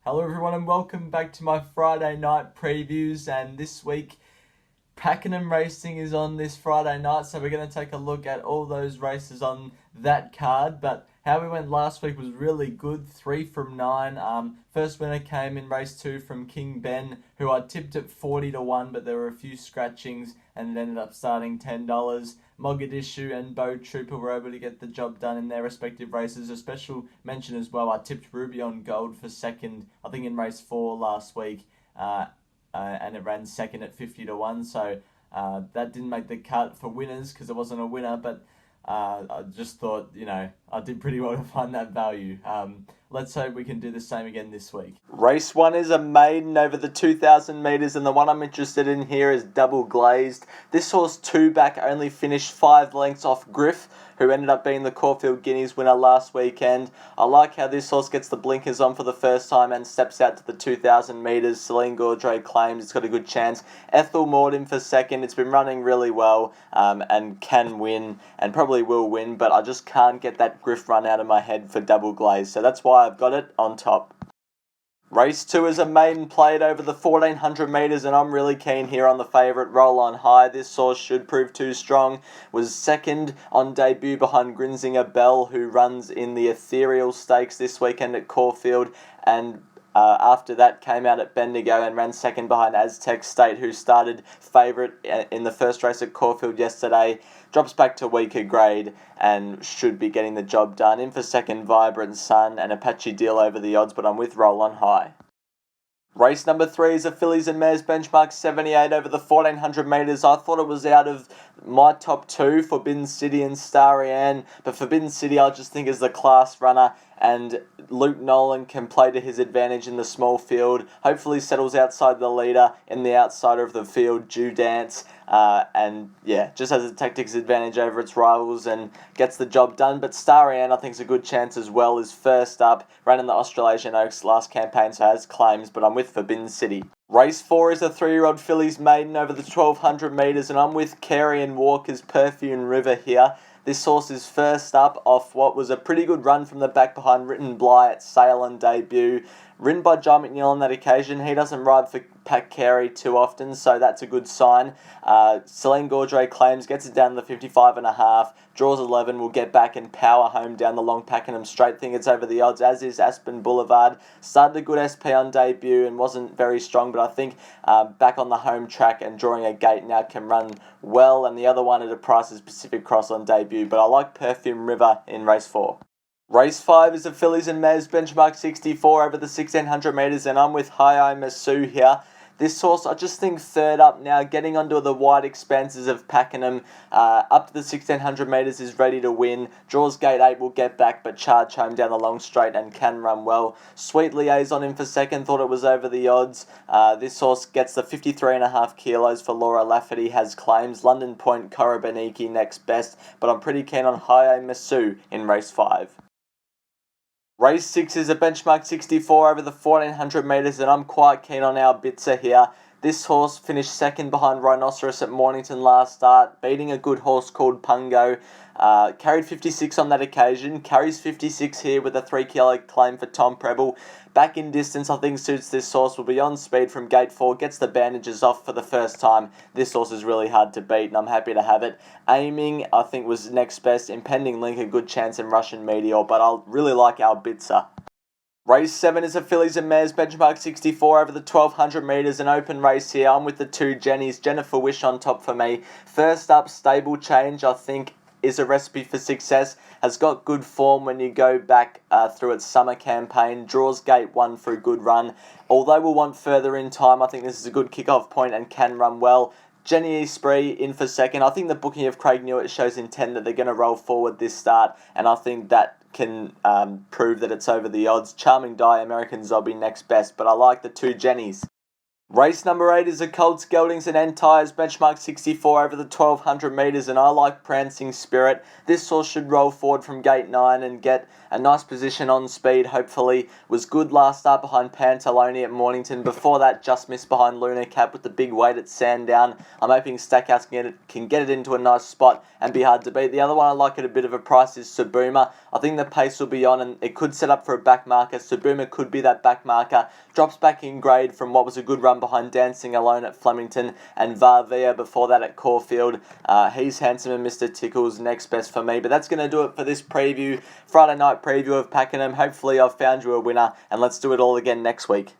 Hello everyone and welcome back to my Friday night previews, and this week Pakenham Racing is on this Friday night, so we're going to take a look at all those races on that card. But how we went last week was really good, 3 from 9. First winner came in race 2 from King Ben, who I tipped at 40 to 1, but there were a few scratchings and it ended up starting $10. Mogadishu and Bow Trooper were able to get the job done in their respective races. A special mention as well, I tipped Ruby on Gold for second, I think in race 4 last week, and it ran second at 50 to 1. So that didn't make the cut for winners because it wasn't a winner, but I just thought, I did pretty well to find that value. Let's hope we can do the same again this week. Race 1 is a maiden over the 2,000 metres, and the one I'm interested in here is Double Glazed. This horse, 2 back, only finished 5 lengths off Griff, who ended up being the Caulfield Guineas winner last weekend. I like how this horse gets the blinkers on for the first time and steps out to the 2,000 metres. Celine Gaudray claims it's got a good chance. Ethel Morden for second. It's been running really well and can win and probably will win, but I just can't get that Griff run out of my head for Double Glaze. So that's why I've got it on top. Race 2 is a maiden played over the 1,400 metres, and I'm really keen here on the favourite, Roll On High. This horse should prove too strong. Was second on debut behind Grinzinger Bell, who runs in the Ethereal Stakes this weekend at Caulfield, and after that came out at Bendigo and ran second behind Aztec State, who started favourite in the first race at Caulfield yesterday. Drops back to weaker grade and should be getting the job done. In for second, Vibrant Sun and Apache Deal over the odds, but I'm with Roll On High. Race number 3 is a Fillies and Mares benchmark 78 over the 1,400 metres. I thought it was out of my top 2, Forbidden City and Starry Ann, but Forbidden City I just think is the class runner, and Luke Nolan can play to his advantage in the small field. Hopefully settles outside the leader in the outsider of the field, Dew Dance, and just has a tactics advantage over its rivals and gets the job done. But Starry Ann I think is a good chance as well, is first up, ran in the Australasian Oaks last campaign, so has claims, but I'm with Forbidden City. Race 4 is a 3-year-old fillies maiden over the 1,200 metres, and I'm with Carey and Walker's Perfume River here. This horse is first up off what was a pretty good run from the back behind Written Bly at sale on debut. Ridden by John McNeil on that occasion. He doesn't ride for Pat Carey too often, so that's a good sign. Celine Gaudray claims, gets it down to the 55.5, draws 11, will get back and power home down the long Pakenham straight. Think it's over the odds, as is Aspen Boulevard. Started a good SP on debut and wasn't very strong, but I think back on the home track and drawing a gate now can run well. And the other one at a price is Pacific Cross on debut, but I like Perfume River in race 4. Race 5 is a Fillies and Mares benchmark 64 over the 1,600 metres, and I'm with Hi Masu here. This horse, I just think third up now, getting onto the wide expanses of Pakenham, up to the 1,600 metres is ready to win. Draws gate 8, will get back, but charge home down the long straight and can run well. Sweet Liaison in for second, thought it was over the odds. This horse gets the 53.5 kilos for Laura Lafferty, has claims. London Point, Korobaniki next best, but I'm pretty keen on Hi Masu in race 5. Race 6 is a benchmark 64 over the 1,400 metres, and I'm quite keen on our Bitzer here. This horse finished second behind Rhinoceros at Mornington last start, beating a good horse called Pungo. Carried 56 on that occasion, carries 56 here with a 3 kilo claim for Tom Preble. Back in distance I think suits this horse, will be on speed from gate 4, gets the bandages off for the first time. This horse is really hard to beat and I'm happy to have it. Aiming I think was next best, Impending Link a good chance in Russian Meteor, but I really like our Bitzer. Race 7 is a Fillies and Mares benchmark 64 over the 1,200 metres, an open race here. I'm with the 2 Jennies, Jennifer Wish on top for me. First up, Stable Change, I think is a recipe for success. Has got good form when you go back through its summer campaign. Draws gate 1 for a good run. Although we'll want further in time, I think this is a good kick-off point and can run well. Jenny Spree in for second. I think the booking of Craig Newitt shows intent that they're going to roll forward this start, and I think that can prove that it's over the odds. Charming Die, American Zombie next best, but I like the 2 Jennies. Race number 8 is a Colts, Geldings and End Tyres, benchmark 64 over the 1200 metres, and I like Prancing Spirit. This horse should roll forward from gate 9 and get a nice position on speed, hopefully. Was good last start behind Pantalone at Mornington. Before that, just missed behind Lunar Cap with the big weight at Sandown. I'm hoping Stackhouse can get it into a nice spot and be hard to beat. The other one I like at a bit of a price is Subuma. I think the pace will be on and it could set up for a back marker. Subuma could be that back marker. Drops back in grade from what was a good run behind Dancing Alone at Flemington and Varvia before that at Caulfield. He's Handsome and Mr. Tickles next best for me. But that's going to do it for this preview, Friday night preview of Pakenham. Hopefully I've found you a winner, and let's do it all again next week.